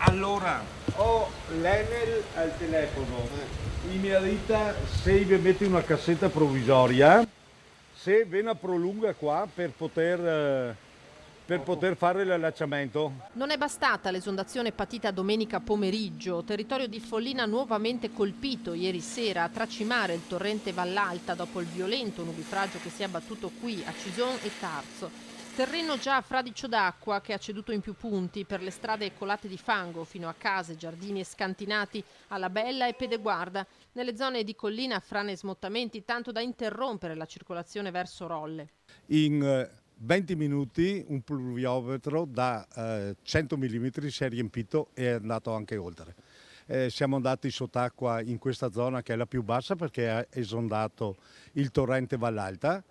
Allora, ho l'Enel al telefono. Mi ha detto se vi metti una cassetta provvisoria, se ve ne prolunga qua per poter fare l'allacciamento. Non è bastata l'esondazione patita domenica pomeriggio. Territorio di Follina nuovamente colpito ieri sera a tracimare il torrente Vallalta dopo il violento nubifragio che si è abbattuto qui a Cison e Tarzo. Terreno già a fradicio d'acqua che ha ceduto in più punti per le strade colate di fango fino a case, giardini e scantinati alla Bella e Pedeguarda. Nelle zone di collina frane e smottamenti tanto da interrompere la circolazione verso Rolle. In 20 minuti un pluviometro da 100 mm si è riempito e è andato anche oltre. Siamo andati sott'acqua in questa zona che è la più bassa perché ha esondato il torrente Vallalta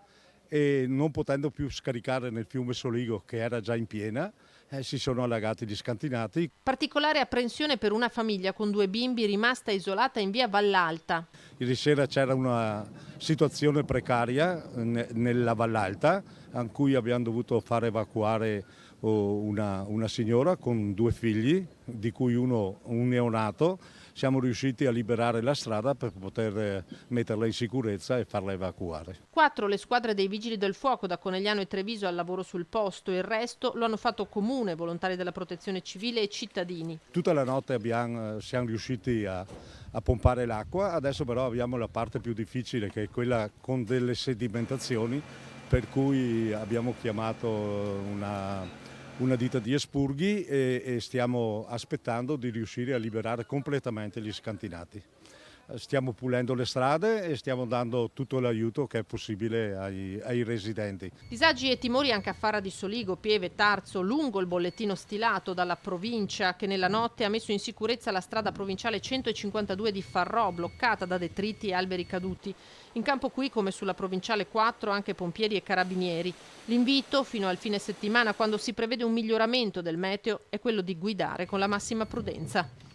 e non potendo più scaricare nel fiume Soligo che era già in piena, si sono allagati gli scantinati. Particolare apprensione per una famiglia con 2 bimbi rimasta isolata in via Vallalta. Ieri sera c'era una situazione precaria nella Vallalta in cui abbiamo dovuto far evacuare una signora con 2 figli, di cui uno un neonato. Siamo riusciti a liberare la strada per poter metterla in sicurezza e farla evacuare. 4 le squadre dei vigili del fuoco da Conegliano e Treviso al lavoro sul posto, il resto lo hanno fatto comune, volontari della protezione civile e cittadini. Tutta la notte siamo riusciti a pompare l'acqua, adesso però abbiamo la parte più difficile che è quella con delle sedimentazioni, per cui abbiamo chiamato una ditta di espurghi e stiamo aspettando di riuscire a liberare completamente gli scantinati. Stiamo pulendo le strade e stiamo dando tutto l'aiuto che è possibile ai residenti. Disagi e timori anche a Fara di Soligo, Pieve, Tarzo, lungo il bollettino stilato dalla provincia che nella notte ha messo in sicurezza la strada provinciale 152 di Farrò, bloccata da detriti e alberi caduti. In campo qui, come sulla provinciale 4, anche pompieri e carabinieri. L'invito, fino al fine settimana, quando si prevede un miglioramento del meteo, è quello di guidare con la massima prudenza.